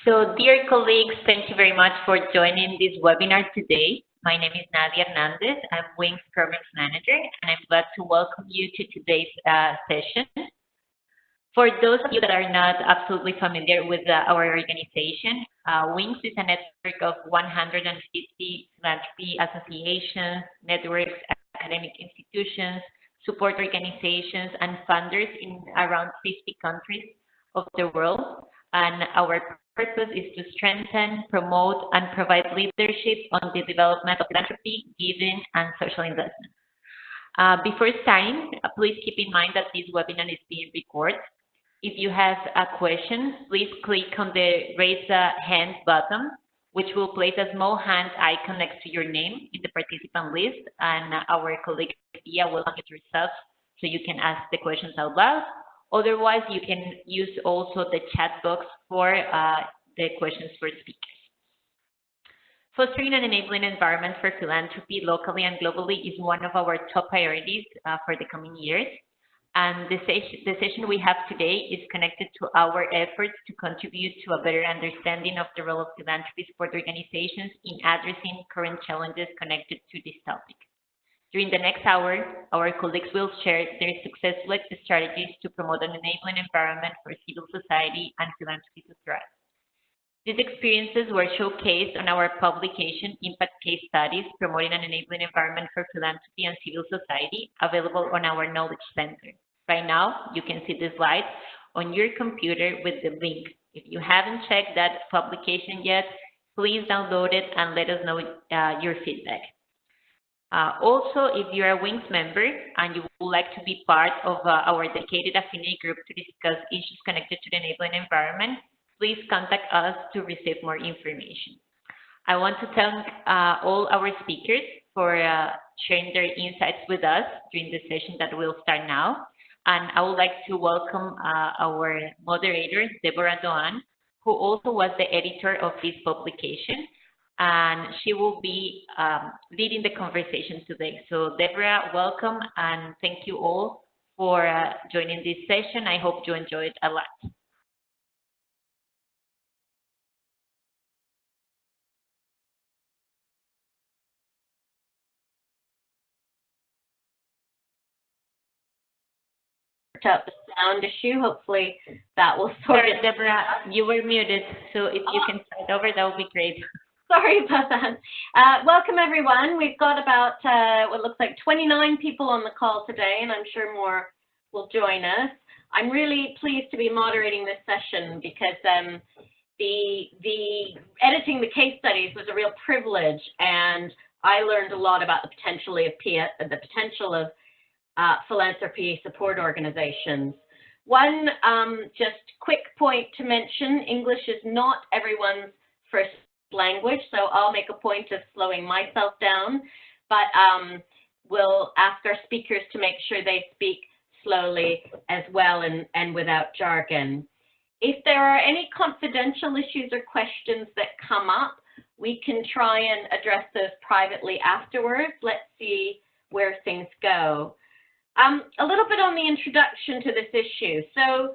So, dear colleagues, thank you very much for joining this webinar today. My name is Nadia Hernandez. I'm Wings Program Manager, and I'm glad to welcome you to today's session. For those of you that are not absolutely familiar with our organization, Wings is a network of 150 philanthropy associations, networks, academic institutions, support organizations, and funders in around 50 countries of the world. And our purpose is to strengthen, promote, and provide leadership on the development of philanthropy, giving, and social investment. Before starting, please keep in mind that this webinar is being recorded. If you have a question, please click on the raise a hand button, which will place a small hand icon next to your name in the participant list, and our colleague Pia will unmute yourself so you can ask the questions out loud. Otherwise, you can use also the chat box for the questions for speakers. Fostering an enabling environment for philanthropy locally and globally is one of our top priorities for the coming years. And the session we have today is connected to our efforts to contribute to a better understanding of the role of philanthropy support organizations in addressing current challenges connected to this topic. During the next hour, our colleagues will share their successful strategies to promote an enabling environment for civil society and philanthropy to thrive. These experiences were showcased on our publication, Impact Case Studies, Promoting an Enabling Environment for Philanthropy and Civil Society, available on our Knowledge Center. Right now, you can see the slides on your computer with the link. If you haven't checked that publication yet, please download it and let us know your feedback. Also, if you're a Wings member and you would like to be part of our dedicated affinity group to discuss issues connected to the enabling environment, please contact us to receive more information. I want to thank all our speakers for sharing their insights with us during the session that will start now. And I would like to welcome our moderator, Deborah Doane, who also was the editor of this publication. And she will be leading the conversation today. So Deborah, welcome, and thank you all for joining this session. I hope you enjoyed a lot. Up the sound issue. Hopefully that will sort it. Deborah, you were muted, so if you can start over, that would be great. Sorry about that. Welcome, everyone. We've got about what looks like 29 people on the call today, and I'm sure more will join us. I'm really pleased to be moderating this session because the editing the case studies was a real privilege, and I learned a lot about the potential of philanthropy support organizations. One just quick point to mention, English is not everyone's first language, so I'll make a point of slowing myself down, but we'll ask our speakers to make sure they speak slowly as well and without jargon. If there are any confidential issues or questions that come up, we can try and address those privately afterwards. Let's see where things go. A little bit on the introduction to this issue. So,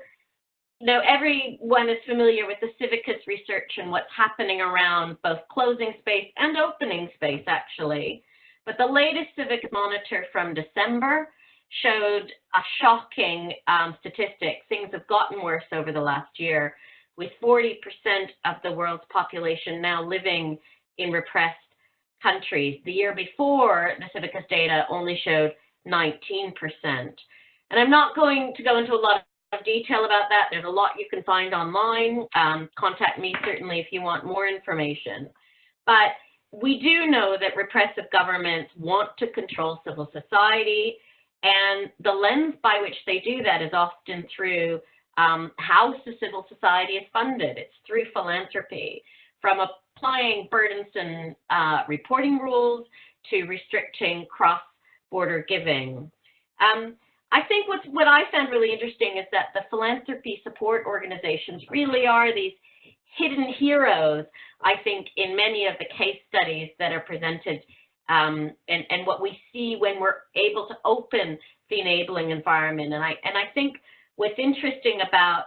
everyone is familiar with the Civicus research and what's happening around both closing space and opening space, actually. But the latest Civicus monitor from December showed a shocking statistic. Things have gotten worse over the last year, with 40% of the world's population now living in repressed countries. The year before, the Civicus data only showed 19%. And I'm not going to go into a lot of detail about that. There's a lot you can find online. Contact me certainly if you want more information. But we do know that repressive governments want to control civil society, and the lens by which they do that is often through how the civil society is funded. It's through philanthropy, from applying burdensome reporting rules to restricting cross-border giving. I think what I found really interesting is that the philanthropy support organizations really are these hidden heroes, I think, in many of the case studies that are presented, and what we see when we're able to open the enabling environment. And I think what's interesting about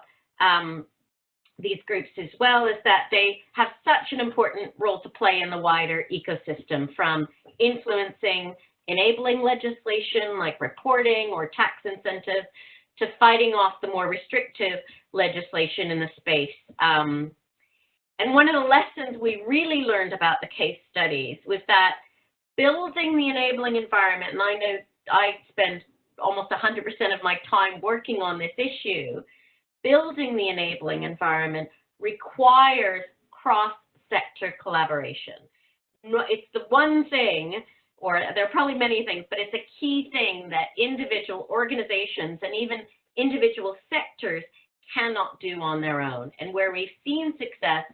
these groups as well is that they have such an important role to play in the wider ecosystem, from influencing enabling legislation like reporting or tax incentives to fighting off the more restrictive legislation in the space. And one of the lessons we really learned about the case studies was that building the enabling environment, and I know I spend almost 100% of my time working on this issue, building the enabling environment requires cross-sector collaboration. It's the one thing, or there are probably many things, but it's a key thing that individual organizations and even individual sectors cannot do on their own. And where we've seen success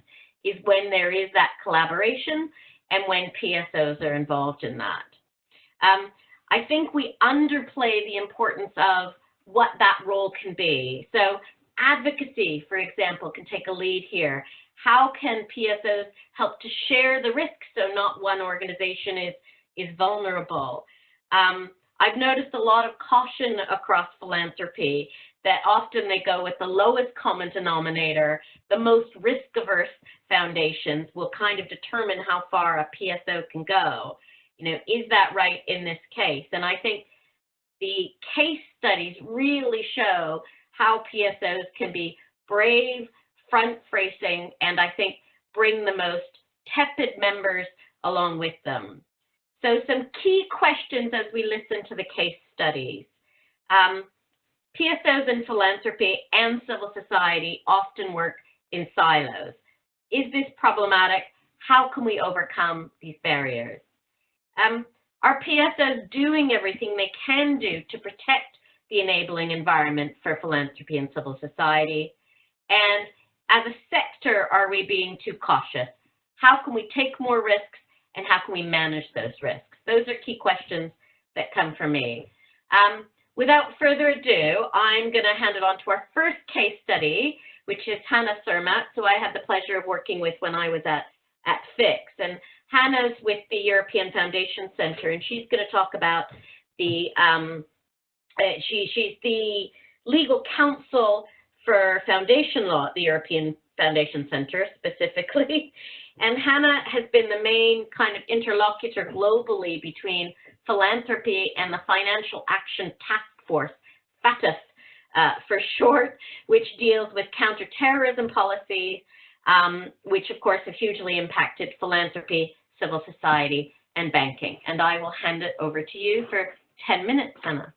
is when there is that collaboration and when PSOs are involved in that. I think we underplay the importance of what that role can be. So advocacy, for example, can take a lead here. How can PSOs help to share the risks so not one organization is vulnerable? I've noticed a lot of caution across philanthropy that often they go with the lowest common denominator. The most risk-averse foundations will kind of determine how far a PSO can go. You know, is that right in this case? And I think the case studies really show how PSOs can be brave, front-facing, and I think bring the most tepid members along with them. So some key questions as we listen to the case studies. PSOs in philanthropy and civil society often work in silos. Is this problematic? How can we overcome these barriers? Are PSOs doing everything they can do to protect the enabling environment for philanthropy and civil society? And as a sector, are we being too cautious? How can we take more risks, and how can we manage those risks? Those are key questions that come from me. Without further ado, I'm going to hand it on to our first case study, which is Hanna Surmatz, who I had the pleasure of working with when I was at FIX. And Hanna's with the European Foundation Center, and she's going to talk about the, she's the legal counsel for foundation law at the European Foundation Center specifically. And Hanna has been the main kind of interlocutor globally between philanthropy and the Financial Action Task Force, FATF for short, which deals with counterterrorism policies, which of course have hugely impacted philanthropy, civil society, and banking. And I will hand it over to you for 10 minutes, Hanna.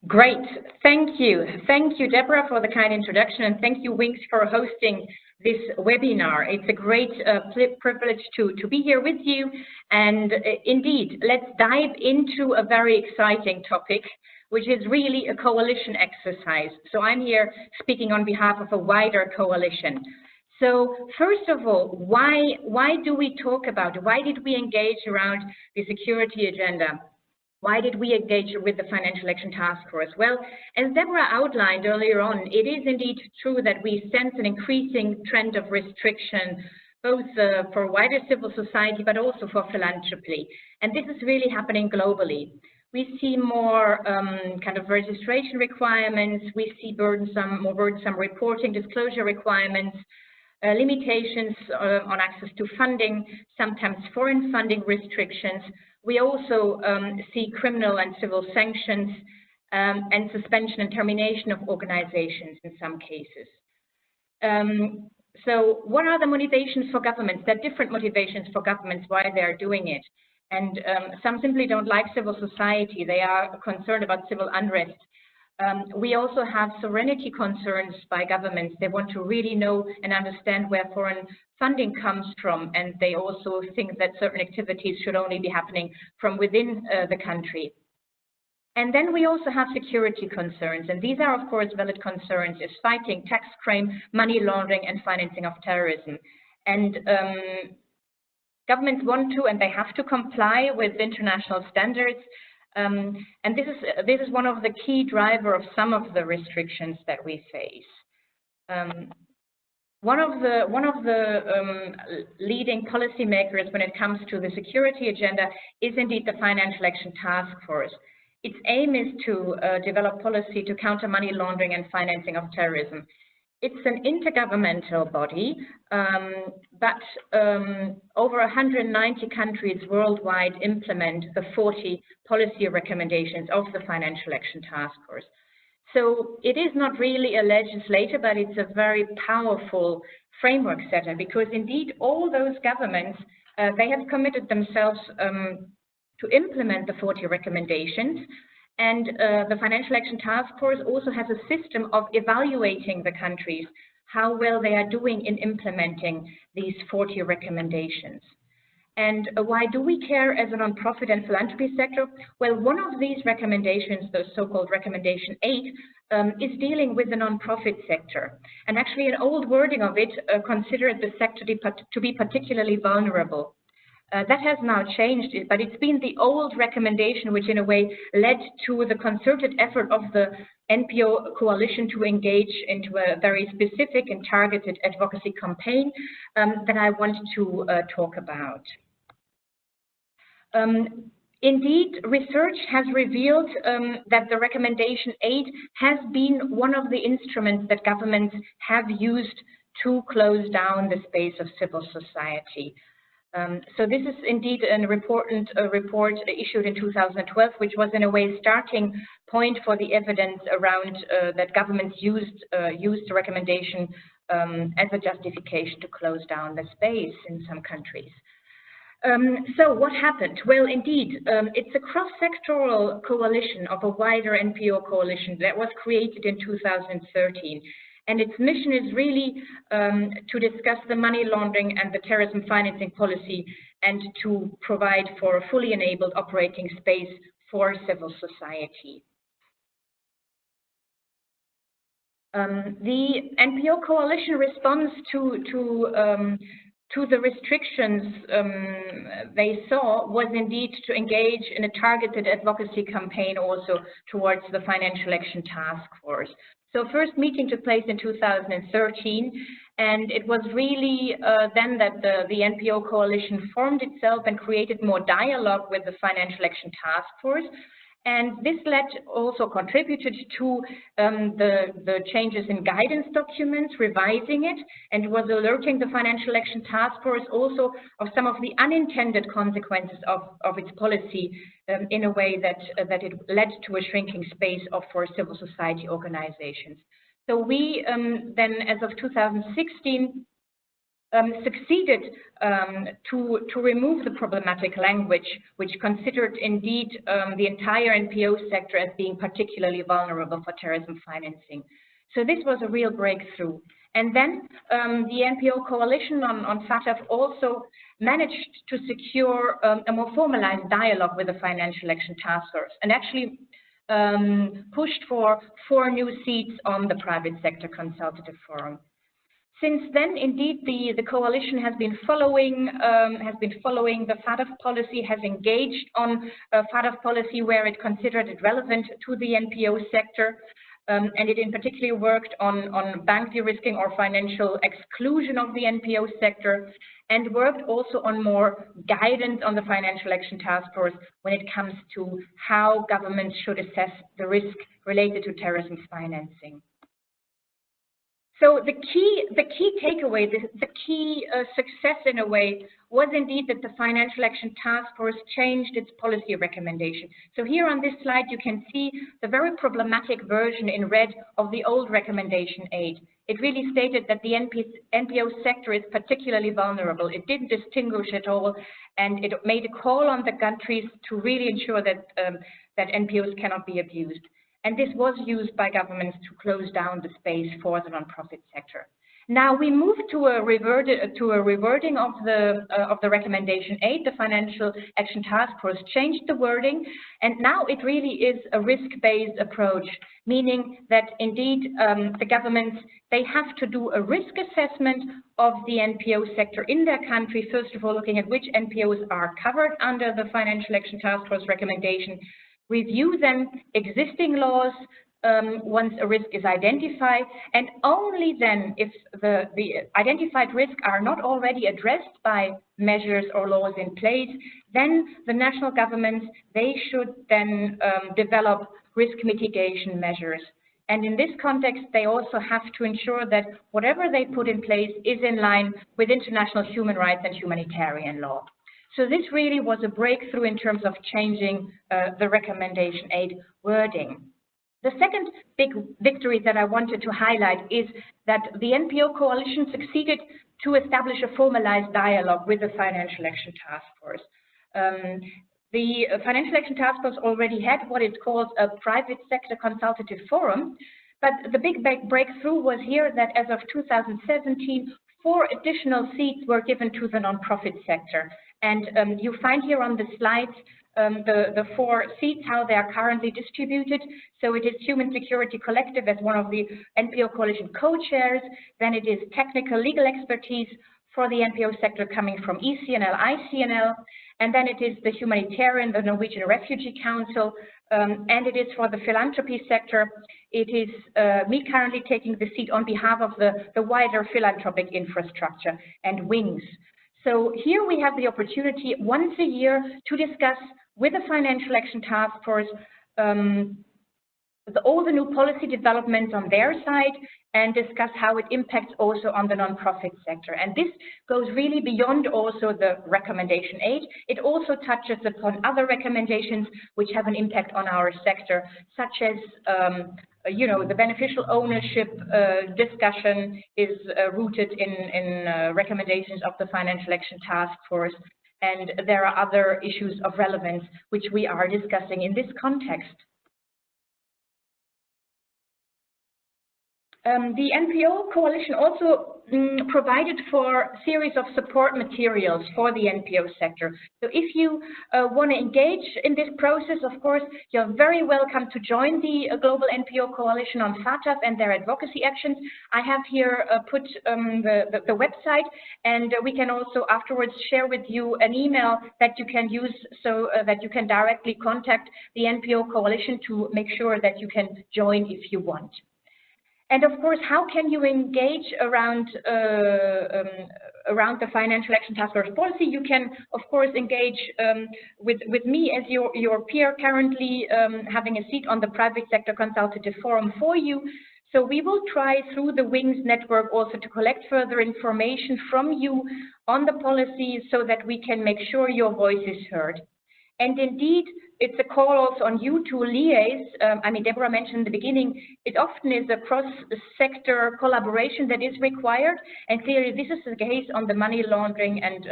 Great. Thank you. Thank you, Deborah, for the kind introduction, and thank you, Wings, for hosting this webinar. It's a great privilege to be here with you. And indeed, let's dive into a very exciting topic, which is really a coalition exercise. So I'm here speaking on behalf of a wider coalition. So first of all, why do we talk about it? Why did we engage around the security agenda? Why did we engage with the Financial Action Task Force? Well, as Deborah outlined earlier on, it is indeed true that we sense an increasing trend of restriction, both for wider civil society, but also for philanthropy. And this is really happening globally. We see more kind of registration requirements. We see more burdensome reporting, disclosure requirements, limitations on access to funding, sometimes foreign funding restrictions. We also see criminal and civil sanctions and suspension and termination of organizations in some cases. So what are the motivations for governments? There are different motivations for governments why they are doing it. And some simply don't like civil society. They are concerned about civil unrest. We also have sovereignty concerns by governments. They want to really know and understand where foreign funding comes from, and they also think that certain activities should only be happening from within the country. And then we also have security concerns, and these are of course valid concerns, is fighting tax crime, money laundering, and financing of terrorism. And governments want to, and they have to comply with international standards. And this is one of the key driver of some of the restrictions that we face. One of the leading policymakers when it comes to the security agenda is indeed the Financial Action Task Force. Its aim is to develop policy to counter money laundering and financing of terrorism. It's an intergovernmental body, but over 190 countries worldwide implement the 40 policy recommendations of the Financial Action Task Force. So it is not really a legislator, but it's a very powerful framework setter, because indeed all those governments, they have committed themselves to implement the 40 recommendations. And the Financial Action Task Force also has a system of evaluating the countries, how well they are doing in implementing these 40 recommendations. And why do we care as a nonprofit and philanthropy sector? Well, one of these recommendations, the so-called Recommendation 8, is dealing with the nonprofit sector. And actually an old wording of it considered the sector to be particularly vulnerable. That has now changed, but it's been the old recommendation which in a way led to the concerted effort of the NPO coalition to engage into a very specific and targeted advocacy campaign that I want to talk about. Indeed, research has revealed that the Recommendation 8 has been one of the instruments that governments have used to close down the space of civil society. So this is indeed an important report issued in 2012, which was in a way starting point for the evidence around that governments used the recommendation as a justification to close down the space in some countries. So what happened? Well, indeed, it's a cross-sectoral coalition of a wider NPO coalition that was created in 2013. And its mission is really to discuss the money laundering and the terrorism financing policy and to provide for a fully enabled operating space for civil society. The NPO coalition response to the restrictions they saw was indeed to engage in a targeted advocacy campaign also towards the Financial Action Task Force. So first meeting took place in 2013, and it was really then that the NPO coalition formed itself and created more dialogue with the Financial Action Task Force. And this also contributed to the changes in guidance documents, revising it, and was alerting the Financial Action Task Force also of some of the unintended consequences of its policy in a way that it led to a shrinking space for civil society organizations. So we then, as of 2016, succeeded to remove the problematic language, which considered indeed the entire NPO sector as being particularly vulnerable for terrorism financing. So this was a real breakthrough. And then the NPO coalition on FATF also managed to secure a more formalized dialogue with the Financial Action Task Force, and actually pushed for 4 new seats on the Private Sector Consultative Forum. Since then, indeed, the coalition has been following the FATF policy, has engaged on FATF policy where it considered it relevant to the NPO sector, and it in particular worked on bank de-risking or financial exclusion of the NPO sector, and worked also on more guidance on the Financial Action Task Force when it comes to how governments should assess the risk related to terrorism financing. So the key takeaway, the key success in a way, was indeed that the Financial Action Task Force changed its policy recommendation. So here on this slide you can see the very problematic version in red of the old Recommendation 8. It really stated that the NPO sector is particularly vulnerable. It didn't distinguish at all, and it made a call on the countries to really ensure that, that NPOs cannot be abused. And this was used by governments to close down the space for the nonprofit sector. Now we move to a rewording of the Recommendation 8. The Financial Action Task Force changed the wording, and now it really is a risk-based approach, meaning that indeed the governments, they have to do a risk assessment of the NPO sector in their country, first of all looking at which NPOs are covered under the Financial Action Task Force recommendation, review then existing laws once a risk is identified, and only then, if the identified risks are not already addressed by measures or laws in place, then the national governments, they should then develop risk mitigation measures. And in this context, they also have to ensure that whatever they put in place is in line with international human rights and humanitarian law. So this really was a breakthrough in terms of changing the recommendation 8 wording. The second big victory that I wanted to highlight is that the NPO coalition succeeded to establish a formalized dialogue with the Financial Action Task Force. The Financial Action Task Force already had what it calls a private sector consultative forum, but the big breakthrough was here that as of 2017, 4 additional seats were given to the nonprofit sector. And you find here on the slides the 4 seats, how they are currently distributed. So it is Human Security Collective as one of the NPO coalition co-chairs, then it is technical legal expertise for the NPO sector coming from ECNL, ICNL, and then it is the humanitarian, the Norwegian Refugee Council, and it is for the philanthropy sector. It is me currently taking the seat on behalf of the wider philanthropic infrastructure and wings. So here we have the opportunity once a year to discuss with the Financial Action Task Force all the new policy developments on their side and discuss how it impacts also on the nonprofit sector. And this goes really beyond also the recommendation 8. It also touches upon other recommendations which have an impact on our sector, such as you know, the beneficial ownership discussion is rooted in recommendations of the Financial Action Task Force, and there are other issues of relevance which we are discussing in this context. The NPO coalition also provided for a series of support materials for the NPO sector. So if you want to engage in this process, of course, you're very welcome to join the Global NPO Coalition on FATF and their advocacy actions. I have here put the website, and we can also afterwards share with you an email that you can use so that you can directly contact the NPO coalition to make sure that you can join if you want. And of course, how can you engage around the Financial Action Task Force policy? You can, of course, engage with me as your peer currently having a seat on the Private Sector Consultative Forum for you. So we will try through the WINGS network also to collect further information from you on the policy so that we can make sure your voice is heard. And indeed, it's a call also on you to liaise. I mean, Deborah mentioned in the beginning, it often is a cross-sector collaboration that is required. And clearly, this is the case on the money laundering and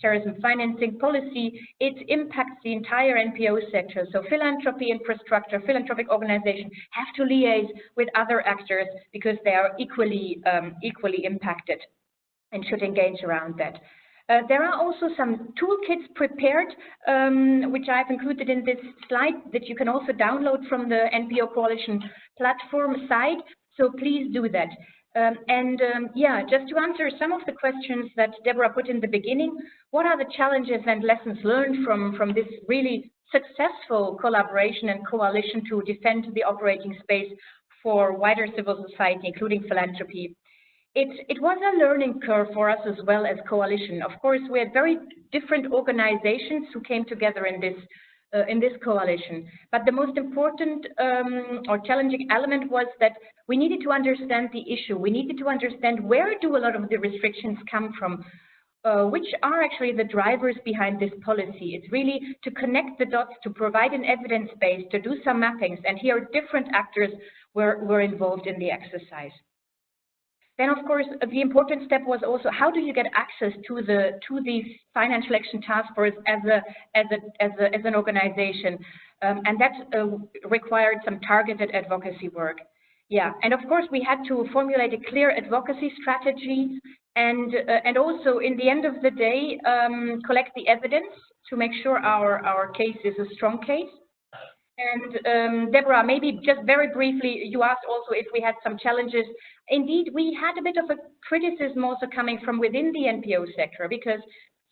terrorism financing policy. It impacts the entire NPO sector. So philanthropy infrastructure, philanthropic organizations have to liaise with other actors because they are equally impacted and should engage around that. There are also some toolkits prepared, which I've included in this slide that you can also download from the NPO Coalition platform site. So please do that. Yeah, just to answer some of the questions that Deborah put in the beginning, what are the challenges and lessons learned from this really successful collaboration and coalition to defend the operating space for wider civil society, including philanthropy? It was a learning curve for us as well as coalition. Of course, we had very different organizations who came together in this coalition. But the most important or challenging element was that we needed to understand the issue. We needed to understand where do a lot of the restrictions come from, which are actually the drivers behind this policy. It's really to connect the dots, to provide an evidence base, to do some mappings. And here different actors were involved in the exercise. Then, of course, the important step was also how do you get access to the Financial Action Task Force as an organization, and that required some targeted advocacy work. Yeah, and of course we had to formulate a clear advocacy strategy, and also in the end of the day collect the evidence to make sure our case is a strong case. And Deborah, maybe just very briefly, you asked also if we had some challenges. Indeed, we had a bit of a criticism also coming from within the NPO sector because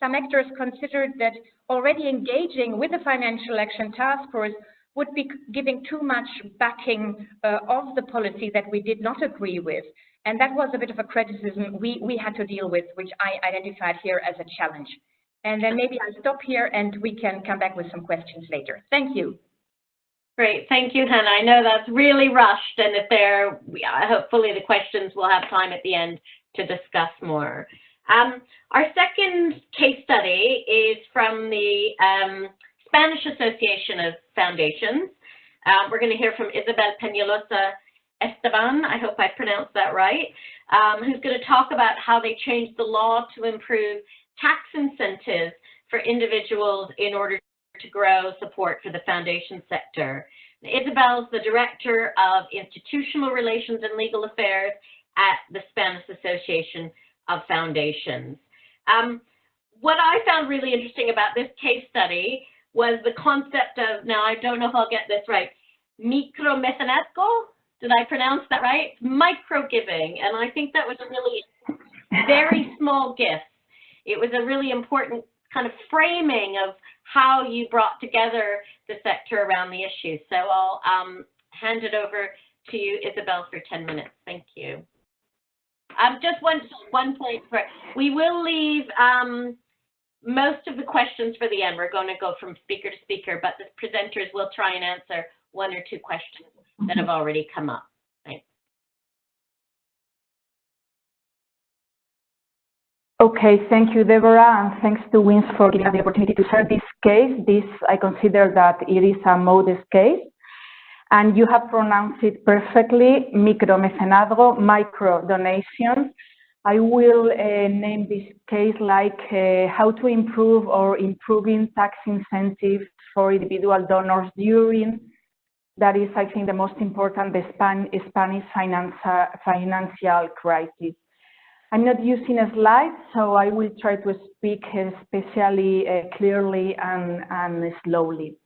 some actors considered that already engaging with the Financial Action Task Force would be giving too much backing of the policy that we did not agree with. And that was a bit of a criticism we had to deal with, which I identified here as a challenge. And then maybe I'll stop here and we can come back with some questions later. Thank you. Great, thank you, Hanna. I know that's really rushed, and if there, hopefully the questions will have time at the end to discuss more. Our second case study is from the Spanish Association of Foundations. We're going to hear from Isabel Peñalosa Esteban, I hope I pronounced that right, who's going to talk about how they changed the law to improve tax incentives for individuals in order to grow support for the foundation sector. Isabel is the Director of Institutional Relations and Legal Affairs at the Spanish Association of Foundations. What I found really interesting about this case study was the concept of, now I don't know if I'll get this right, micromecenazgo? Did I pronounce that right? Micro-giving, and I think that was a really very small gift. It was a really important kind of framing of how you brought together the sector around the issue. So I'll hand it over to you, Isabel, for 10 minutes. Thank you. Just one point. We will leave most of the questions for the end. We're going to go from speaker to speaker, but the presenters will try and answer one or two questions that have already come up. Thanks. Okay, thank you, Deborah, and thanks to WINS for giving us the opportunity to share this case. I consider that it is a modest case, and you have pronounced it perfectly, micromecenazgo, micro donations. I will name this case like how to improve or improving tax incentives for individual donors during, that is, I think, the most important, the Spanish financial crisis. I'm not using a slide, so I will try to speak especially clearly and slowly.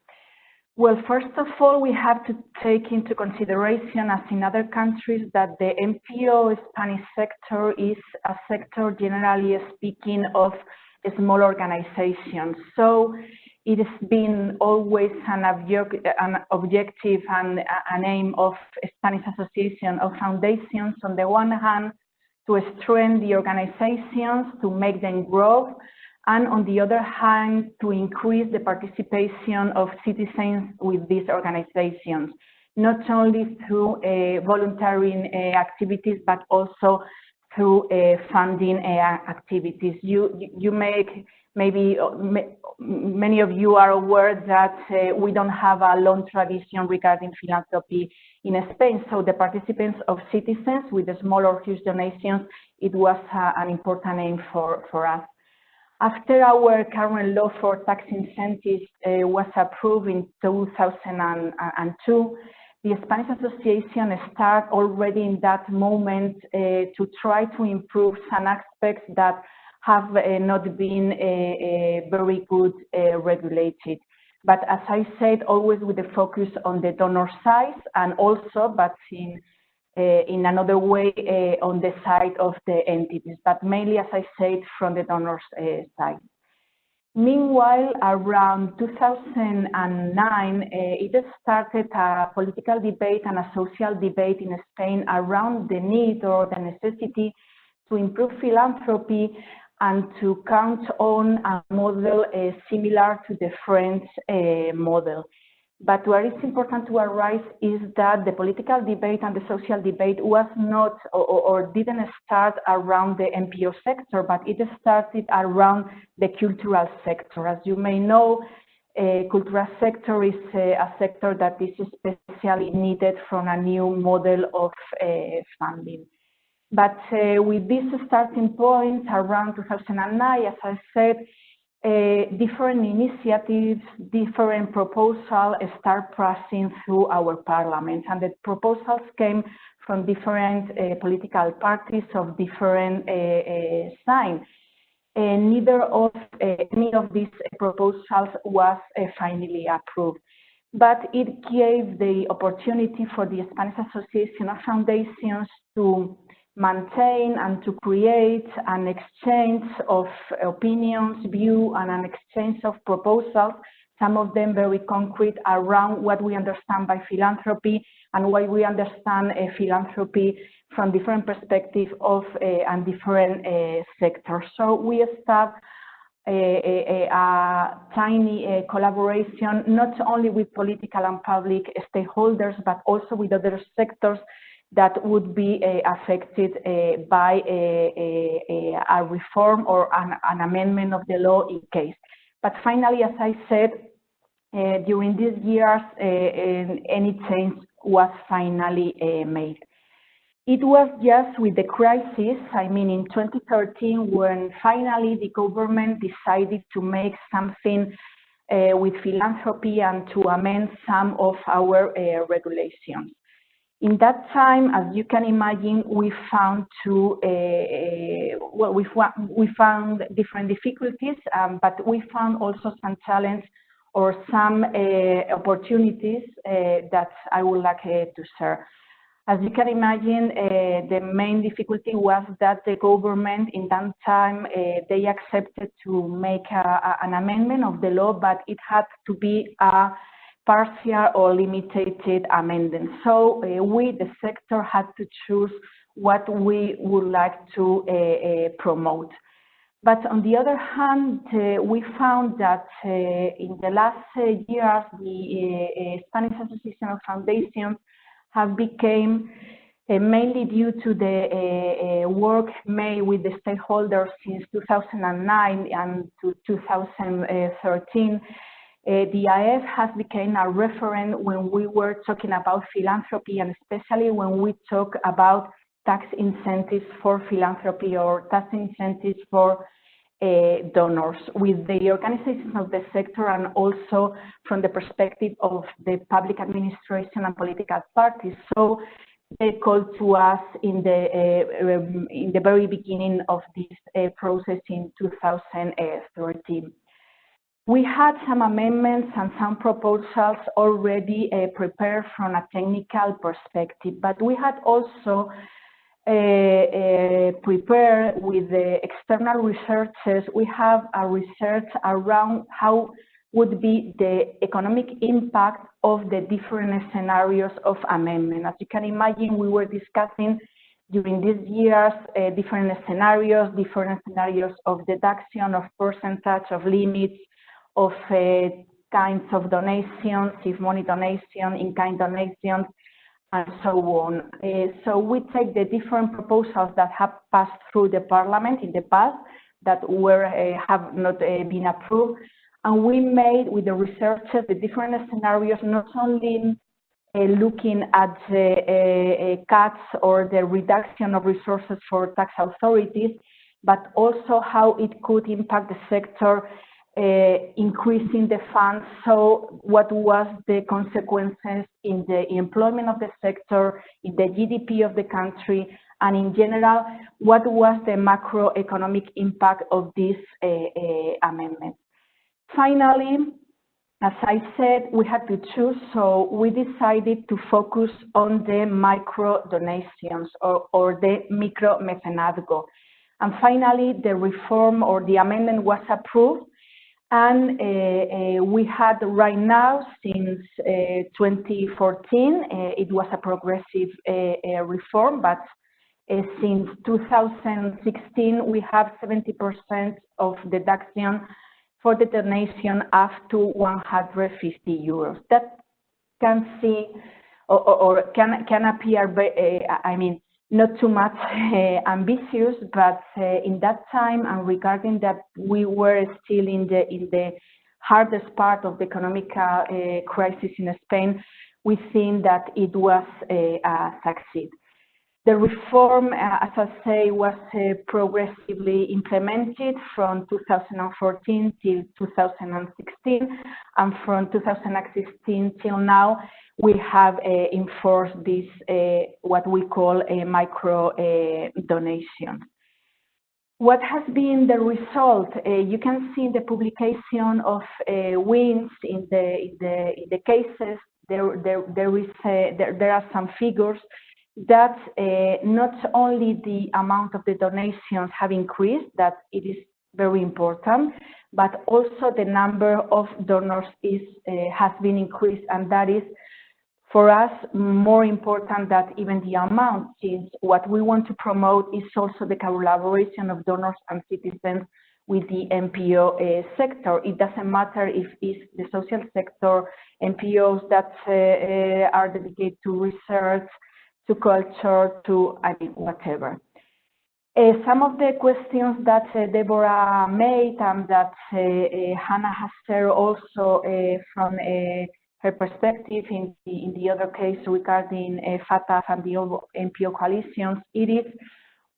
Well, first of all, we have to take into consideration, as in other countries, that the NPO Spanish sector is a sector, generally speaking, of small organizations. So it has been always an objective and an aim of Spanish Association of Foundations, on the one hand, to strengthen the organizations, to make them grow, and on the other hand, to increase the participation of citizens with these organizations, not only through volunteering activities, but also through funding activities. You make, maybe many of you are aware that we don't have a long tradition regarding philanthropy in Spain. So the participants of citizens with the small or huge donations, it was an important aim for us. After our current law for tax incentives was approved in 2002, the Spanish Association started already in that moment to try to improve some aspects that have not been very good regulated. But as I said, always with the focus on the donor side, and also, but in another way, on the side of the entities, but mainly, as I said, from the donors side. Meanwhile, around 2009, it started a political debate and a social debate in Spain around the need or the necessity to improve philanthropy and to count on a model similar to the French model. But what is important to arise is that the political debate and the social debate was not or didn't start around the NPO sector, but it started around the cultural sector. As you may know, cultural sector is a sector that is especially needed from a new model of funding. But with this starting point around 2009, as I said, different initiatives, different proposals start passing through our parliament, and the proposals came from different political parties of different signs. Neither of any of these proposals was finally approved, but it gave the opportunity for the Spanish Association of Foundations to maintain and to create an exchange of opinions, views, and an exchange of proposals, some of them very concrete, around what we understand by philanthropy and why we understand philanthropy from different perspectives of and different sectors. So we start a tiny collaboration, not only with political and public stakeholders, but also with other sectors that would be affected by a reform or an amendment of the law in case. But finally, as I said, during these years, any change was finally made. It was just with the crisis, I mean in 2013, when finally the government decided to make something with philanthropy and to amend some of our regulations. In that time, as you can imagine, we found we found different difficulties, but we found also some challenge or some opportunities that I would like to share. As you can imagine, the main difficulty was that the government in that time, they accepted to make an amendment of the law, but it had to be a partial or limited amendment. So we, the sector, had to choose what we would like to promote. But on the other hand, we found that in the last years, the Spanish Association of Foundations have become, mainly due to the work made with the stakeholders since 2009 and to 2013, the IF has become a referent when we were talking about philanthropy, and especially when we talk about tax incentives for philanthropy or tax incentives for donors, with the organizations of the sector and also from the perspective of the public administration and political parties. So they called to us in the very beginning of this process in 2013. We had some amendments and some proposals already prepared from a technical perspective, but we had also prepare with the external researchers. We have a research around how would be the economic impact of the different scenarios of amendment. As you can imagine, we were discussing during these years different scenarios of deduction, of percentage, of limits, of kinds of donations, if money donation, in-kind donations, and so on. So we take the different proposals that have passed through the parliament in the past that have not been approved, and we made with the researchers the different scenarios, not only looking at the cuts or the reduction of resources for tax authorities, but also how it could impact the sector, increasing the funds. So what was the consequences in the employment of the sector, in the GDP of the country, and in general, what was the macroeconomic impact of this amendment? Finally, as I said, we had to choose, so we decided to focus on the micro donations or the micro mecenazgo. And finally, the reform or the amendment was approved. And we had right now, since 2014, it was a progressive reform, but since 2016, we have 70% of deduction for the donation up to 150 euros. That can see or can appear, I mean, not too much ambitious, but in that time and regarding that we were still in the hardest part of the economic crisis in Spain, we think that it was a success. The reform, as I say, was progressively implemented from 2014 till 2016, and from 2016 till now, we have enforced this, what we call a micro donation. What has been the result? You can see in the publication of wins in the cases. There are some figures that not only the amount of the donations have increased, that it is very important, but also the number of donors has been increased, and that is for us more important than even the amount, since what we want to promote is also the collaboration of donors and citizens with the NPO sector. It doesn't matter if it's the social sector, NPOs that are dedicated to research, to culture, to, I mean, whatever. Some of the questions that Deborah made and that Hanna has shared also from her perspective in the other case regarding FATF and the NPO coalitions, it is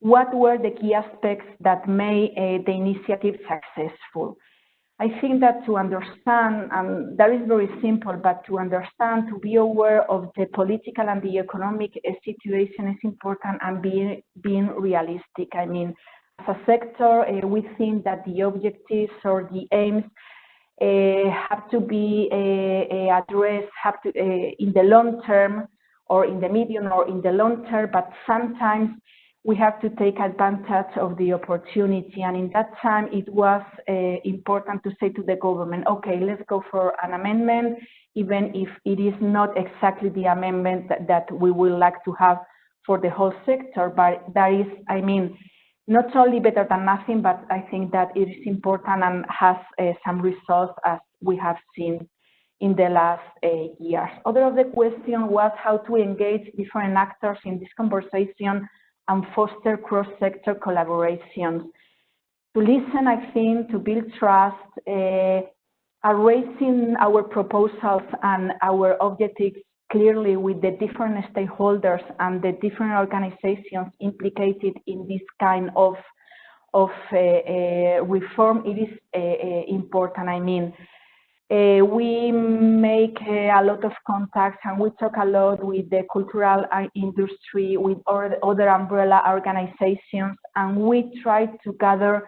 what were the key aspects that made the initiative successful. I think that to understand, that is very simple, but to understand, to be aware of the political and the economic situation is important, and being realistic. I mean, as a sector, we think that the objectives or the aims have to be addressed in the long term, or in the medium or in the long term, but sometimes we have to take advantage of the opportunity. And in that time, it was important to say to the government, okay, let's go for an amendment, even if it is not exactly the amendment that we would like to have for the whole sector. But that is, I mean, not only better than nothing, but I think that it is important and has some results, as we have seen in the last years. Other of the question was how to engage different actors in this conversation and foster cross-sector collaborations. To listen, I think, to build trust, raising our proposals and our objectives clearly with the different stakeholders and the different organizations implicated in this kind of reform, it is important. I mean, we make a lot of contacts, and we talk a lot with the cultural industry, with other umbrella organizations, and we try to gather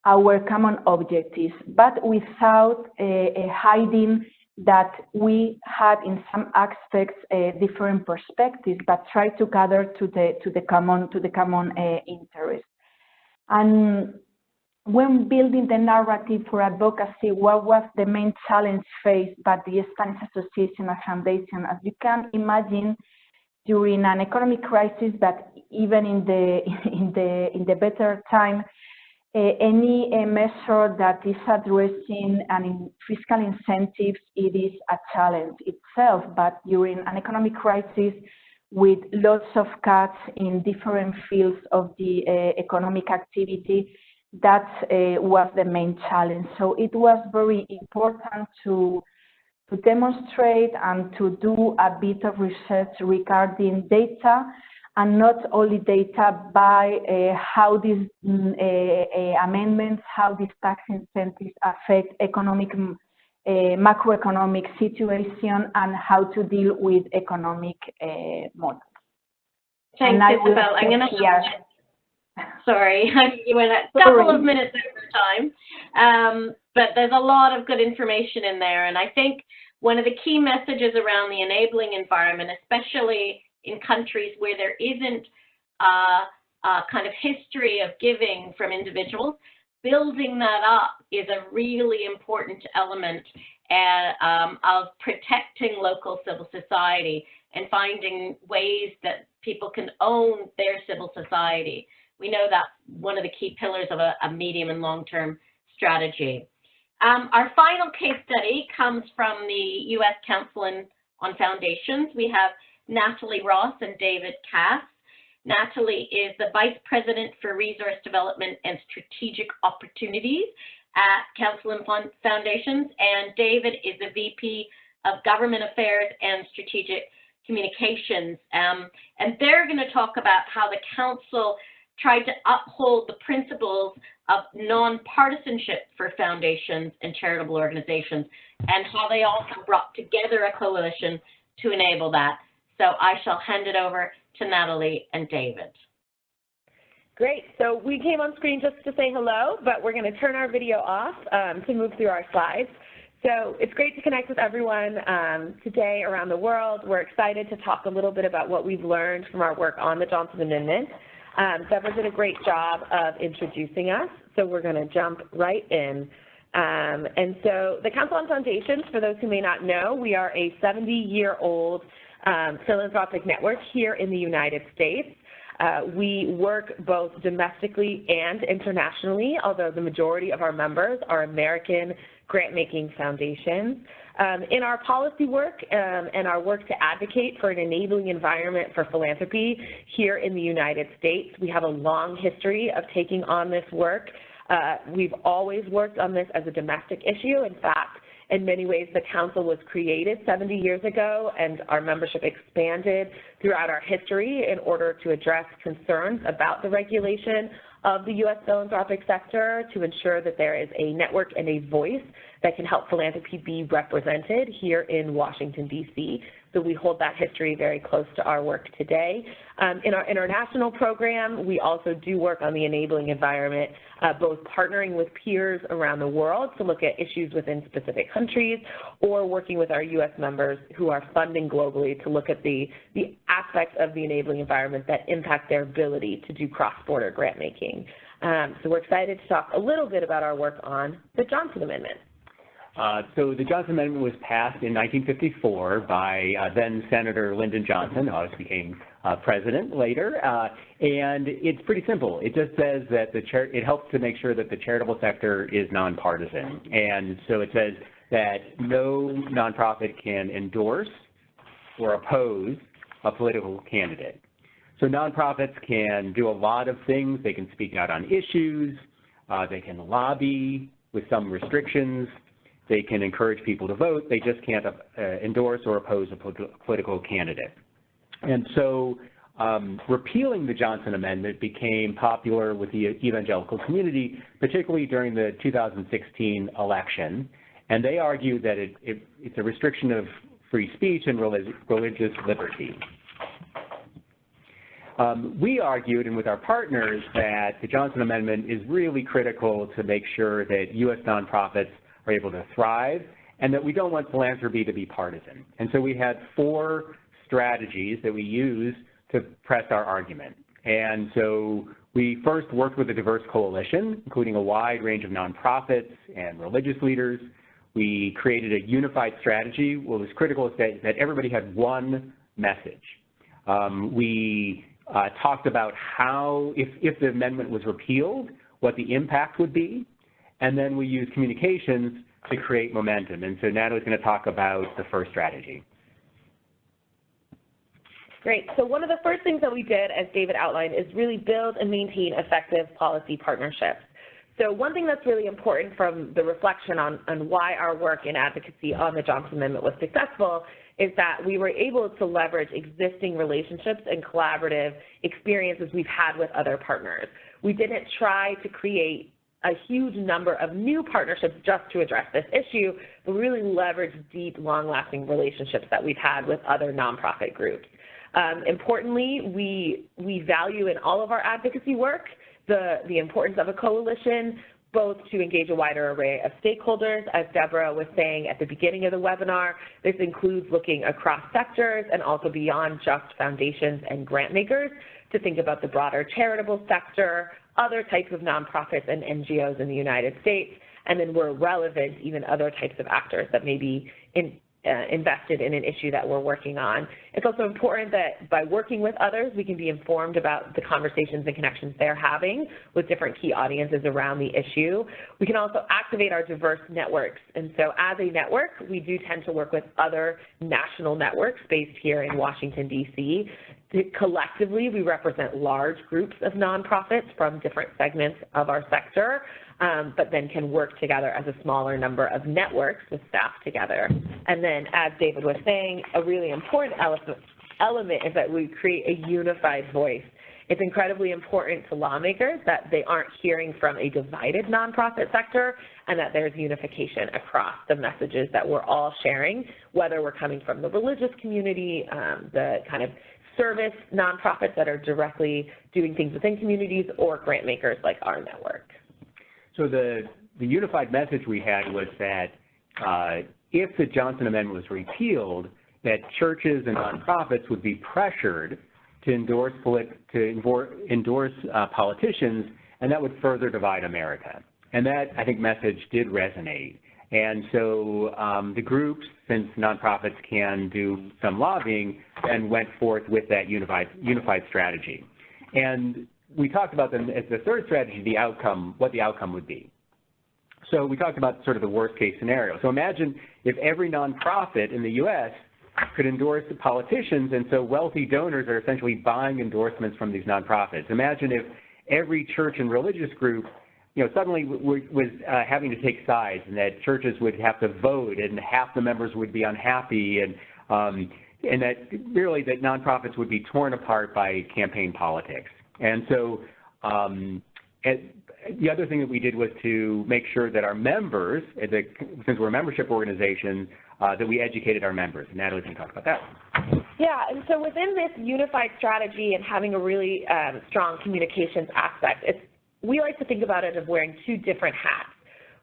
our common objectives, but without hiding that we had in some aspects different perspectives, but try to gather to the common interest. And when building the narrative for advocacy, what was the main challenge faced by the Spanish Association and Foundation? As you can imagine, during an economic crisis, but even in the better time, any measure that is addressing fiscal incentives, it is a challenge itself. But during an economic crisis, with lots of cuts in different fields of the economic activity, that was the main challenge. So it was very important to demonstrate and to do a bit of research regarding data, and not only data, by how these amendments, how these tax incentives affect macroeconomic situation, and how to deal with economic models. Thanks, Isabel. I'm going to... Sorry, you went a couple of minutes over time, but there's a lot of good information in there. And I think one of the key messages around the enabling environment, especially in countries where there isn't a kind of history of giving from individuals, building that up is a really important element of protecting local civil society and finding ways that people can own their civil society. We know that's one of the key pillars of a medium and long-term strategy. Our final case study comes from the U.S. Council on Foundations. We have Natalie Ross and David Kass. Natalie is the Vice President for Resource Development and Strategic Opportunities at Council on Foundations, and David is the VP of Government Affairs and Strategic Communications. And they're going to talk about how the Council tried to uphold the principles of non-partisanship for foundations and charitable organizations, and how they also brought together a coalition to enable that. So I shall hand it over to Natalie and David. Great. So we came on screen just to say hello, but we're going to turn our video off to move through our slides. So it's great to connect with everyone today around the world. We're excited to talk a little bit about what we've learned from our work on the Johnson Amendment. Deborah did a great job of introducing us, so we're going to jump right in. And so the Council on Foundations, for those who may not know, we are a 70-year-old philanthropic network here in the United States. We work both domestically and internationally, although the majority of our members are American grant-making foundations. In our policy work and our work to advocate for an enabling environment for philanthropy here in the United States, we have a long history of taking on this work. We've always worked on this as a domestic issue. In fact, in many ways, the Council was created 70 years ago, and our membership expanded throughout our history in order to address concerns about the regulation of the U.S. philanthropic sector to ensure that there is a network and a voice that can help philanthropy be represented here in Washington, D.C. So we hold that history very close to our work today. In our international program, we also do work on the enabling environment, both partnering with peers around the world to look at issues within specific countries, or working with our U.S. members who are funding globally to look at the aspects of the enabling environment that impact their ability to do cross-border grant making. So we're excited to talk a little bit about our work on the Johnson Amendment. So the Johnson Amendment was passed in 1954 by then Senator Lyndon Johnson, who obviously became president later, and it's pretty simple. It just says that it helps to make sure that the charitable sector is nonpartisan, and so it says that no nonprofit can endorse or oppose a political candidate. So nonprofits can do a lot of things. They can speak out on issues. They can lobby with some restrictions. They can encourage people to vote. They just can't endorse or oppose a political candidate. And so repealing the Johnson Amendment became popular with the evangelical community, particularly during the 2016 election. And they argued that it's a restriction of free speech and religious liberty. We argued, and with our partners, that the Johnson Amendment is really critical to make sure that U.S. nonprofits are able to thrive, and that we don't want philanthropy to be partisan. And so we had 4 strategies that we used to press our argument. And so we first worked with a diverse coalition, including a wide range of nonprofits and religious leaders. We created a unified strategy. What was critical is that everybody had one message. We talked about how, if the amendment was repealed, what the impact would be. And then we use communications to create momentum. And so Natalie's going to talk about the first strategy. Great. So one of the first things that we did, as David outlined, is really build and maintain effective policy partnerships. So one thing that's really important from the reflection on why our work in advocacy on the Johnson Amendment was successful is that we were able to leverage existing relationships and collaborative experiences we've had with other partners. We didn't try to create a huge number of new partnerships just to address this issue, but really leverage deep, long-lasting relationships that we've had with other nonprofit groups. Importantly, we value in all of our advocacy work the importance of a coalition, both to engage a wider array of stakeholders. As Deborah was saying at the beginning of the webinar, this includes looking across sectors and also beyond just foundations and grant makers to think about the broader charitable sector, other types of nonprofits and NGOs in the United States, and then we're relevant, even other types of actors that may be invested in an issue that we're working on. It's also important that by working with others, we can be informed about the conversations and connections they're having with different key audiences around the issue. We can also activate our diverse networks. And so as a network, we do tend to work with other national networks based here in Washington, D.C. Collectively, we represent large groups of nonprofits from different segments of our sector, but then can work together as a smaller number of networks with staff together. And then, as David was saying, a really important element is that we create a unified voice. It's incredibly important to lawmakers that they aren't hearing from a divided nonprofit sector and that there's unification across the messages that we're all sharing, whether we're coming from the religious community, the kind of service nonprofits that are directly doing things within communities, or grant makers like our network. So the unified message we had was that if the Johnson Amendment was repealed, that churches and nonprofits would be pressured to endorse politicians, and that would further divide America. And that, I think, message did resonate. And so the groups, since nonprofits can do some lobbying, then went forth with that unified strategy. And we talked about them as the third strategy, the outcome, what the outcome would be. So we talked about sort of the worst case scenario. So imagine if every nonprofit in the U.S. could endorse the politicians, and so wealthy donors are essentially buying endorsements from these nonprofits. Imagine if every church and religious group, suddenly was having to take sides, and that churches would have to vote, and half the members would be unhappy, and that really that nonprofits would be torn apart by campaign politics. And so the other thing that we did was to make sure that our members, since we're a membership organization, that we educated our members. And Natalie's going to talk about that. Yeah, and so within this unified strategy and having a really strong communications aspect, we like to think about it as wearing two different hats.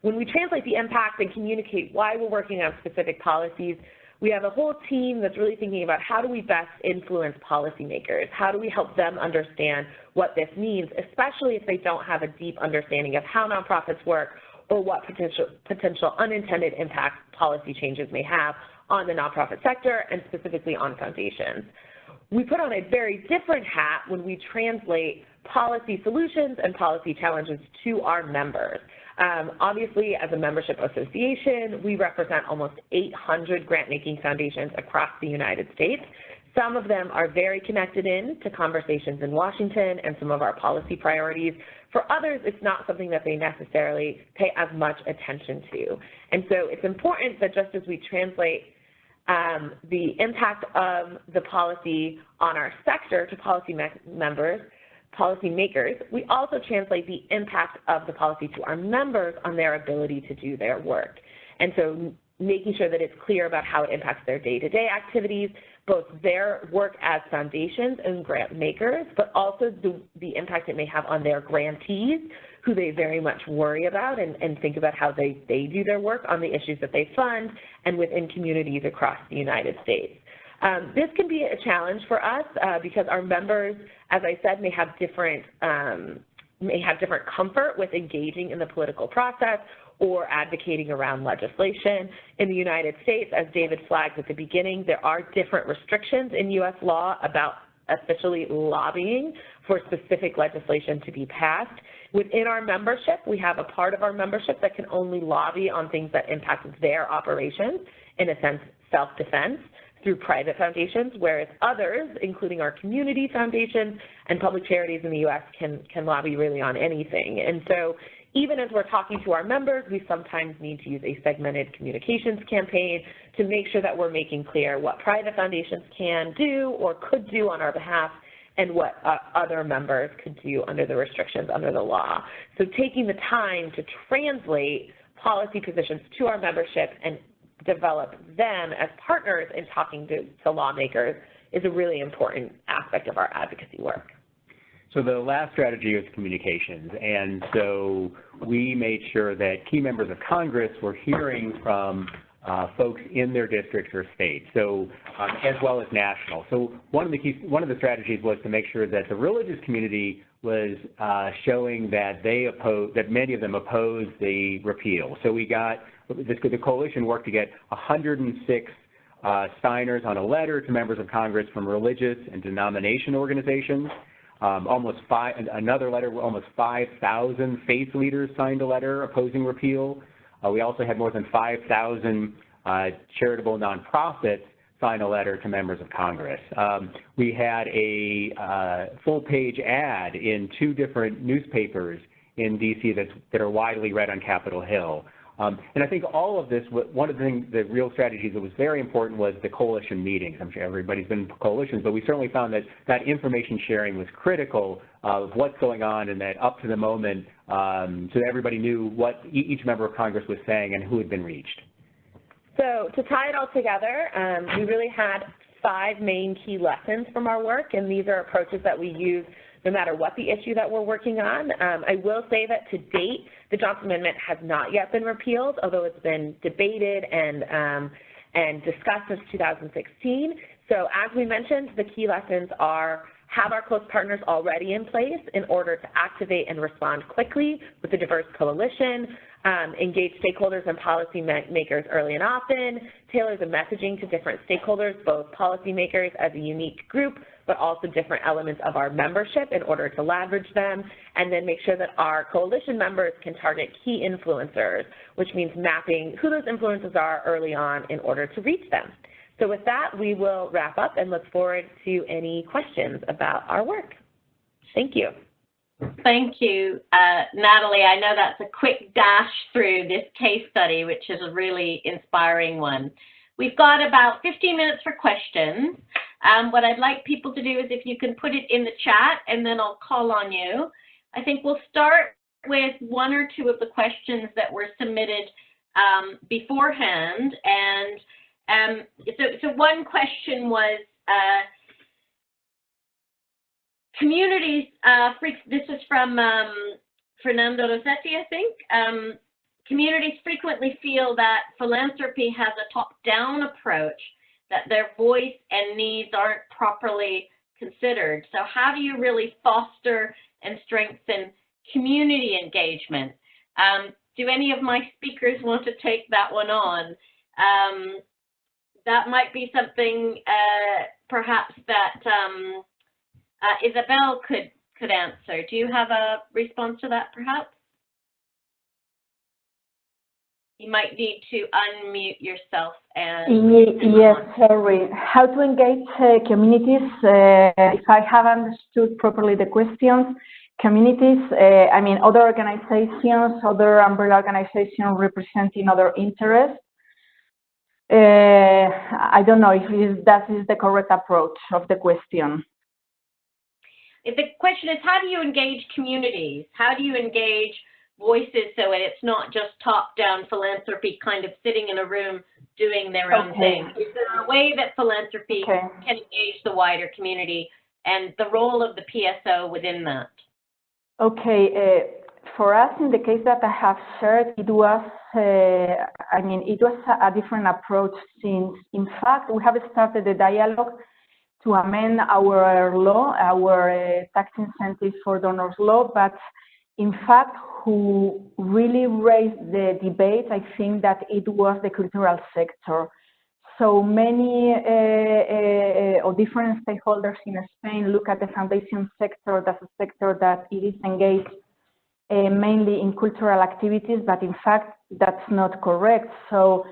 When we translate the impact and communicate why we're working on specific policies, we have a whole team that's really thinking about how do we best influence policymakers? How do we help them understand what this means, especially if they don't have a deep understanding of how nonprofits work or what potential unintended impact policy changes may have on the nonprofit sector and specifically on foundations. We put on a very different hat when we translate policy solutions and policy challenges to our members. Obviously, as a membership association, we represent almost 800 grant-making foundations across the United States. Some of them are very connected in to conversations in Washington and some of our policy priorities. For others, it's not something that they necessarily pay as much attention to. And so it's important that just as we translate the impact of the policy on our sector to policymakers, we also translate the impact of the policy to our members on their ability to do their work. And so making sure that it's clear about how it impacts their day-to-day activities, both their work as foundations and grant makers, but also the impact it may have on their grantees, who they very much worry about and think about how they do their work on the issues that they fund and within communities across the United States. This can be a challenge for us because our members, as I said, may have different comfort with engaging in the political process or advocating around legislation. In the United States, as David flagged at the beginning, there are different restrictions in U.S. law about officially lobbying for specific legislation to be passed. Within our membership, we have a part of our membership that can only lobby on things that impact their operations, in a sense, self-defense, through private foundations, whereas others, including our community foundations and public charities in the U.S., can lobby really on anything. And so even as we're talking to our members, we sometimes need to use a segmented communications campaign to make sure that we're making clear what private foundations can do or could do on our behalf and what other members could do under the restrictions under the law. So taking the time to translate policy positions to our membership and develop them as partners in talking to lawmakers is a really important aspect of our advocacy work. So the last strategy was communications, and so we made sure that key members of Congress were hearing from folks in their districts or states, so as well as national. So one of the strategies was to make sure that the religious community was showing that that many of them opposed the repeal. So we got the coalition worked to get 106 signers on a letter to members of Congress from religious and denomination organizations. Almost 5,000 faith leaders signed a letter opposing repeal. We also had more than 5,000 charitable nonprofits sign a letter to members of Congress. We had a full-page ad in 2 different newspapers in D.C. that are widely read on Capitol Hill. And I think all of this, one of the real strategies that was very important was the coalition meetings. I'm sure everybody's been in coalitions, but we certainly found that information sharing was critical of what's going on and that up to the moment so that everybody knew what each member of Congress was saying and who had been reached. So to tie it all together, we really had 5 main key lessons from our work, and these are approaches that we use no matter what the issue that we're working on. I will say that to date, the Johnson Amendment has not yet been repealed, although it's been debated and discussed since 2016. So as we mentioned, the key lessons are have our close partners already in place in order to activate and respond quickly with the diverse coalition, engage stakeholders and policy makers early and often, tailor the messaging to different stakeholders, both policymakers as a unique group, but also different elements of our membership in order to leverage them, and then make sure that our coalition members can target key influencers, which means mapping who those influencers are early on in order to reach them. So with that, we will wrap up and look forward to any questions about our work. Thank you. Thank you, Natalie. I know that's a quick dash through this case study, which is a really inspiring one. We've got about 15 minutes for questions. What I'd like people to do is if you can put it in the chat, and then I'll call on you. I think we'll start with one or two of the questions that were submitted beforehand. And so one question was, communities, this is from Fernando Rossetti, I think. Communities frequently feel that philanthropy has a top-down approach, that their voice and needs aren't properly considered. So how do you really foster and strengthen community engagement? Do any of my speakers want to take that one on? That might be something perhaps that Isabel could answer. Do you have a response to that, perhaps? You might need to unmute yourself and... Yes, sorry. How to engage communities? If I have understood properly the questions, communities, I mean other organizations, other umbrella organizations representing other interests. I don't know if that is the correct approach of the question. If the question is, how do you engage communities? How do you engage voices so it's not just top-down philanthropy kind of sitting in a room doing their own thing? Is there a way that philanthropy can engage the wider community and the role of the PSO within that? Okay, for us, in the case that I have shared, it was, I mean, it was a different approach since, in fact, we have started a dialogue to amend our law, our tax incentives for donors law, but in fact, who really raised the debate, I think that it was the cultural sector. So many or different stakeholders in Spain look at the foundation sector as a sector that it is engaged mainly in cultural activities, but in fact, that's not correct. So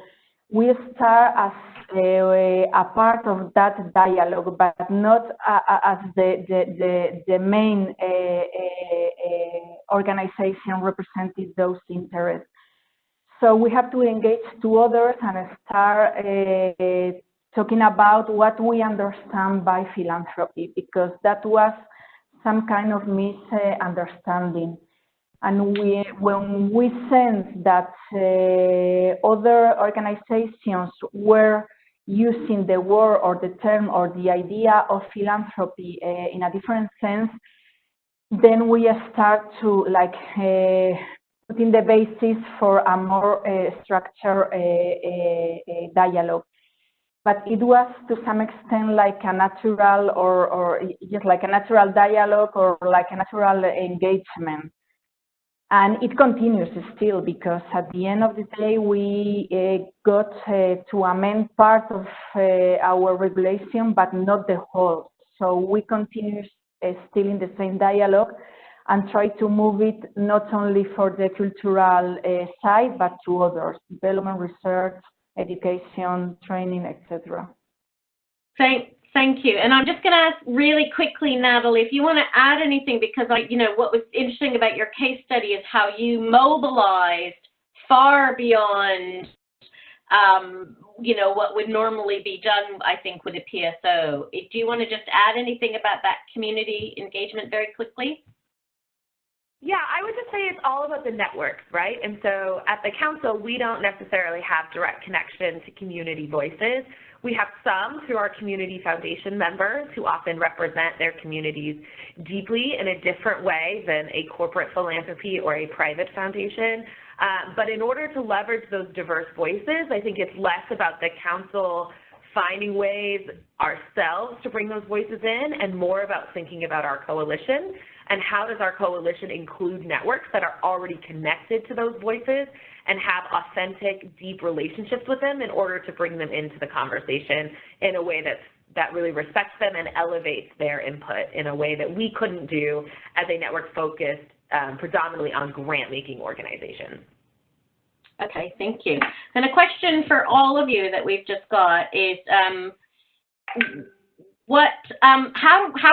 we start as a part of that dialogue, but not as the main organization representing those interests. So we have to engage to others and start talking about what we understand by philanthropy, because that was some kind of misunderstanding. And when we sense that other organizations were using the word or the term or the idea of philanthropy in a different sense, then we start to like putting the basis for a more structured dialogue. But it was to some extent like a natural or just like a natural dialogue or like a natural engagement. And it continues still, because at the end of the day, we got to amend part of our regulation, but not the whole. So we continue still in the same dialogue and try to move it not only for the cultural side, but to others, development, research, education, training, etc. Thank you. And I'm just going to ask really quickly, Natalie, if you want to add anything, because what was interesting about your case study is how you mobilized far beyond, what would normally be done, I think, with a PSO. Do you want to just add anything about that community engagement very quickly? Yeah, I would just say it's all about the networks, right? And so at the council, we don't necessarily have direct connection to community voices. We have some through our community foundation members who often represent their communities deeply in a different way than a corporate philanthropy or a private foundation. But in order to leverage those diverse voices, I think it's less about the council finding ways ourselves to bring those voices in and more about thinking about our coalition and how does our coalition include networks that are already connected to those voices and have authentic, deep relationships with them in order to bring them into the conversation in a way that really respects them and elevates their input in a way that we couldn't do as a network focused predominantly on grant-making organization. Okay, thank you. And a question for all of you that we've just got is, how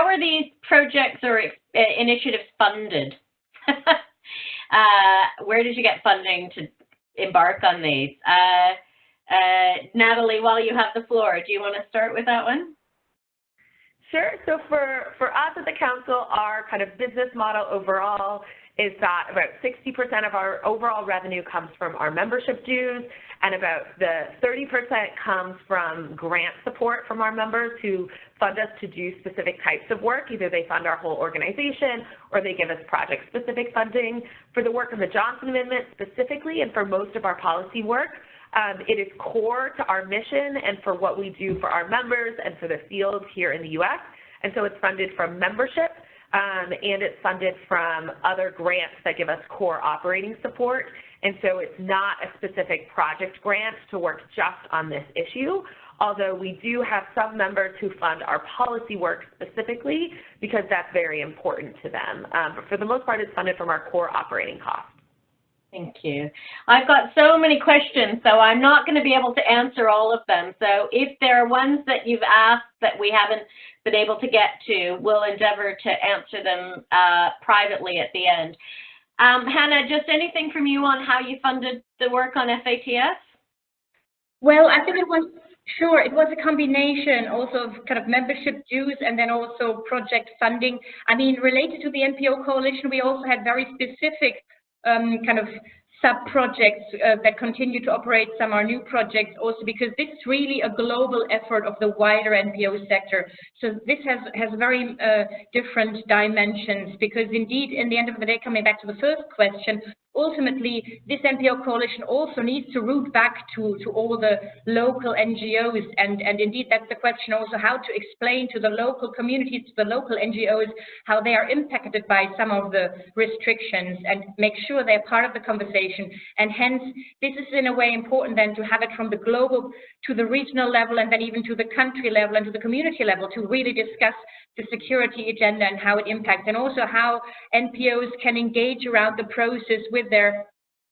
are these projects or initiatives funded? Where did you get funding to embark on these? Natalie, while you have the floor, do you want to start with that one? Sure. So for us at the council, our kind of business model overall is that about 60% of our overall revenue comes from our membership dues, and about the 30% comes from grant support from our members who fund us to do specific types of work. Either they fund our whole organization or they give us project-specific funding. For the work of the Johnson Amendment specifically, and for most of our policy work, it is core to our mission and for what we do for our members and for the field here in the U.S. And so it's funded from membership, and it's funded from other grants that give us core operating support. And so it's not a specific project grant to work just on this issue, although we do have some members who fund our policy work specifically because that's very important to them. But for the most part, it's funded from our core operating costs. Thank you. I've got so many questions, so I'm not going to be able to answer all of them. So if there are ones that you've asked that we haven't been able to get to, we'll endeavor to answer them privately at the end. Hanna, just anything from you on how you funded the work on FATF? Well, I think it was a combination also of kind of membership dues and then also project funding. I mean, related to the NPO coalition, we also had very specific kind of sub-projects that continue to operate. Some are new projects also because this is really a global effort of the wider NPO sector. So this has very different dimensions because indeed, in the end of the day, coming back to the first question, ultimately, this NPO coalition also needs to root back to all the local NGOs. And indeed, that's the question also, how to explain to the local communities, to the local NGOs, how they are impacted by some of the restrictions and make sure they're part of the conversation. And hence, this is in a way important then to have it from the global to the regional level and then even to the country level and to the community level to really discuss the security agenda and how it impacts, and also how NPOs can engage around the process with their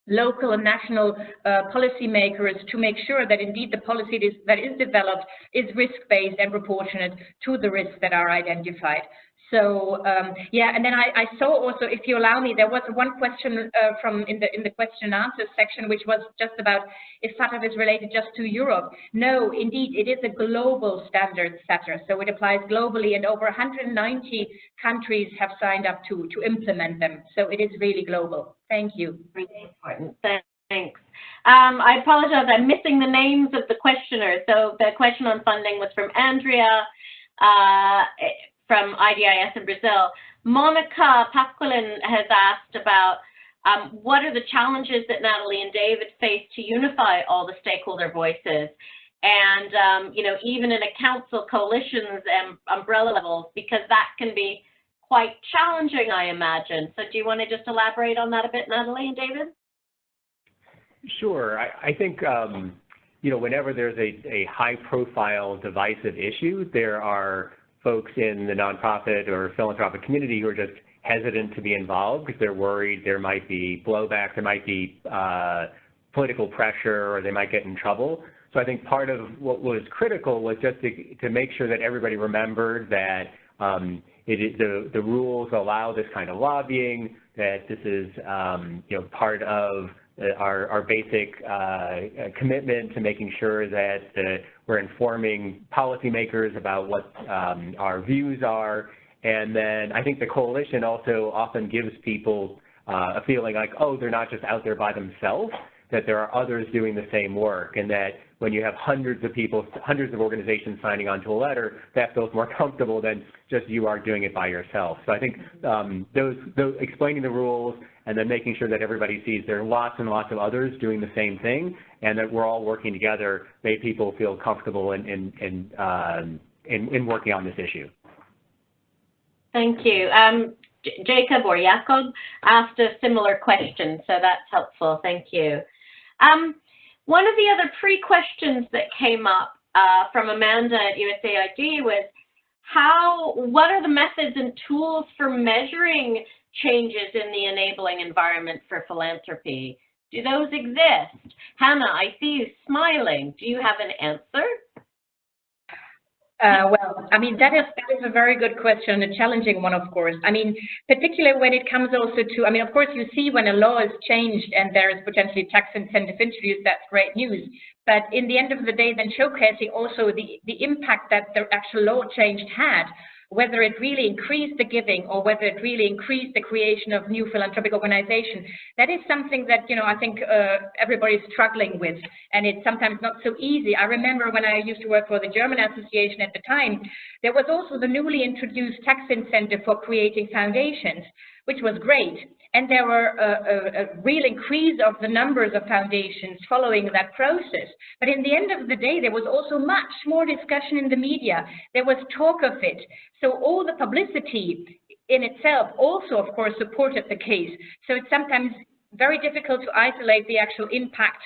local and national policymakers to make sure that indeed the policy that is developed is risk-based and proportionate to the risks that are identified. So yeah, and then I saw also, if you allow me, there was one question from in the question and answer section, which was just about if FATF is related just to Europe. No, indeed, it is a global standard setter, so it applies globally, and over 190 countries have signed up to implement them. So it is really global. Thank you. Really important. Thanks. I apologize, I'm missing the names of the questioners. So the question on funding was from Andrea, from IDIS in Brazil. Monica Pasqualin has asked about what are the challenges that Natalie and David face to unify all the stakeholder voices, and you know, even in a council, coalitions and umbrella levels, because that can be quite challenging, I imagine. So do you want to just elaborate on that a bit, Natalie and David? Sure. I think you know, whenever there's a high-profile divisive issue, there are folks in the nonprofit or philanthropic community who are just hesitant to be involved because they're worried there might be blowback, there might be political pressure, or they might get in trouble. So I think part of what was critical was just to make sure that everybody remembered that the rules allow this kind of lobbying, that this is you know, part of our basic commitment to making sure that we're informing policymakers about what our views are. And then I think the coalition also often gives people a feeling like, oh, they're not just out there by themselves, that there are others doing the same work, and that when you have hundreds of people, hundreds of organizations signing on to a letter, that feels more comfortable than just you are doing it by yourself. So I think those explaining the rules and then making sure that everybody sees there are lots and lots of others doing the same thing, and that we're all working together, make people feel comfortable in working on this issue. Thank you. Jacob or Jakob asked a similar question, so that's helpful. Thank you. One of the other pre-questions that came up from Amanda at USAID was what are the methods and tools for measuring changes in the enabling environment for philanthropy? Do those exist? Hanna, I see you smiling. Do you have an answer? Well, I mean, that is a very good question, a challenging one, of course. I mean, particularly when it comes also to, I mean, of course, you see when a law is changed and there is potentially tax incentive introduced, that's great news. But in the end of the day, then showcasing also the impact that the actual law change had, whether it really increased the giving or whether it really increased the creation of new philanthropic organizations, that is something that, you know, I think everybody's struggling with, and it's sometimes not so easy. I remember when I used to work for the German Association at the time, there was also the newly introduced tax incentive for creating foundations, which was great. And there were a real increase of the numbers of foundations following that process. But in the end of the day, there was also much more discussion in the media. There was talk of it. So all the publicity in itself also, of course, supported the case. So it's sometimes very difficult to isolate the actual impact.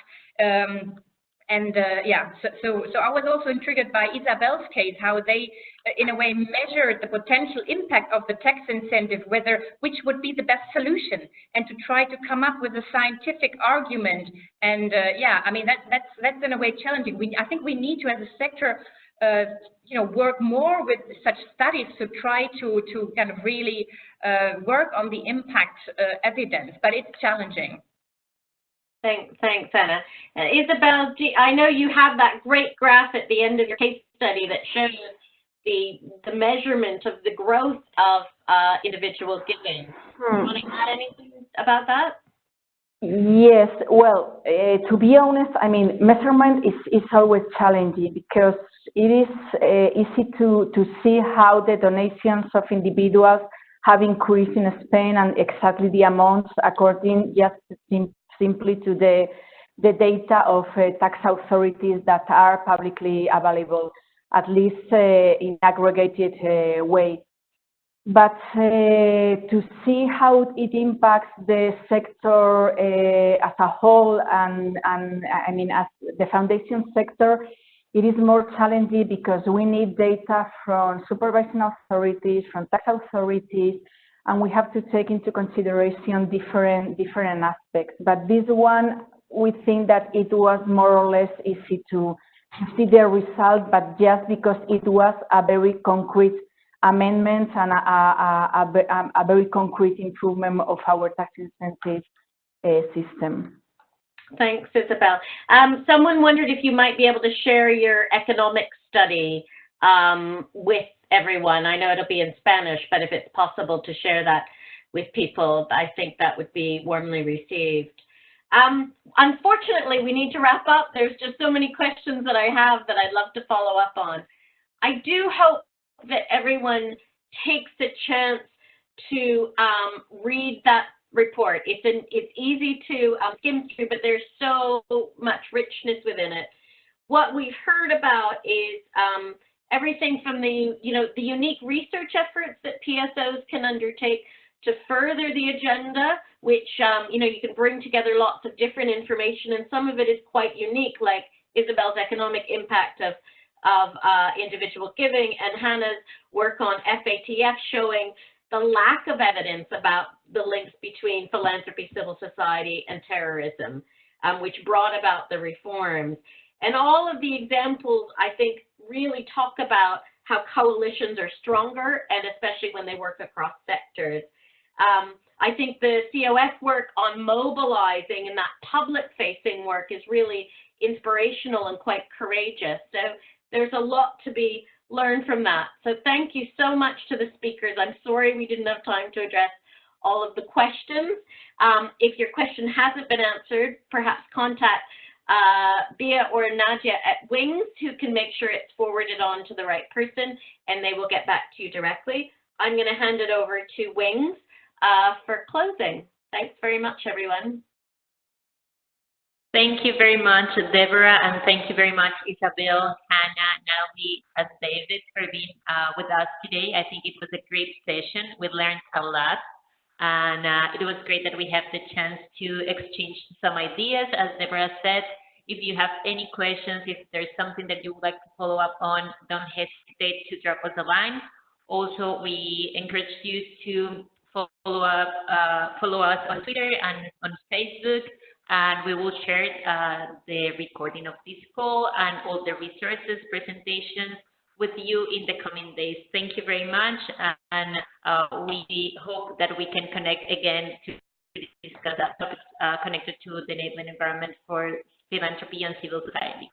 So I was also intrigued by Isabel's case, how they, in a way, measured the potential impact of the tax incentive, which would be the best solution, and to try to come up with a scientific argument. And I mean, that's in a way challenging. I think we need to, as a sector, work more with such studies to try to kind of really work on the impact evidence, but it's challenging. Thanks, Hanna. Isabel, I know you have that great graph at the end of your case study that shows the measurement of the growth of individual giving. Do you want to add anything about that? Yes, well, to be honest, I mean, measurement is always challenging because it is easy to see how the donations of individuals have increased in Spain and exactly the amounts according just simply to the data of tax authorities that are publicly available, at least in aggregated way. But to see how it impacts the sector as a whole, and I mean, as the foundation sector, it is more challenging because we need data from supervising authorities, from tax authorities, and we have to take into consideration different aspects. But this one, we think that it was more or less easy to see the result, but just because it was a very concrete amendment and a very concrete improvement of our tax incentive system. Thanks, Isabel. Someone wondered if you might be able to share your economic study with everyone. I know it'll be in Spanish, but if it's possible to share that with people, I think that would be warmly received. Unfortunately, we need to wrap up. There's just so many questions that I have that I'd love to follow up on. I do hope that everyone takes a chance to read that report. It's easy to skim through, but there's so much richness within it. What we've heard about is everything from the unique research efforts that PSOs can undertake to further the agenda, which you can bring together lots of different information, and some of it is quite unique, like Isabel's economic impact of individual giving, and Hanna's work on FATF showing the lack of evidence about the links between philanthropy, civil society, and terrorism, which brought about the reforms. And all of the examples, I think, really talk about how coalitions are stronger, and especially when they work across sectors. I think the COS work on mobilizing and that public-facing work is really inspirational and quite courageous. So there's a lot to be learned from that. So thank you so much to the speakers. I'm sorry we didn't have time to address all of the questions. If your question hasn't been answered, perhaps contact Bia or Nadia at Wings, who can make sure it's forwarded on to the right person, and they will get back to you directly. I'm going to hand it over to Wings for closing. Thanks very much, everyone. Thank you very much, Deborah, and thank you very much, Isabel, Hanna, Natalie, and David for being with us today. I think it was a great session. We learned a lot, and it was great that we have the chance to exchange some ideas. As Deborah said, if you have any questions, if there's something that you would like to follow up on, don't hesitate to drop us a line. Also, we encourage you to follow us on Twitter and on Facebook. And we will share the recording of this call and all the resources, presentations with you in the coming days. Thank you very much, and we hope that we can connect again to discuss topics connected to the enabling environment for philanthropy and civil society.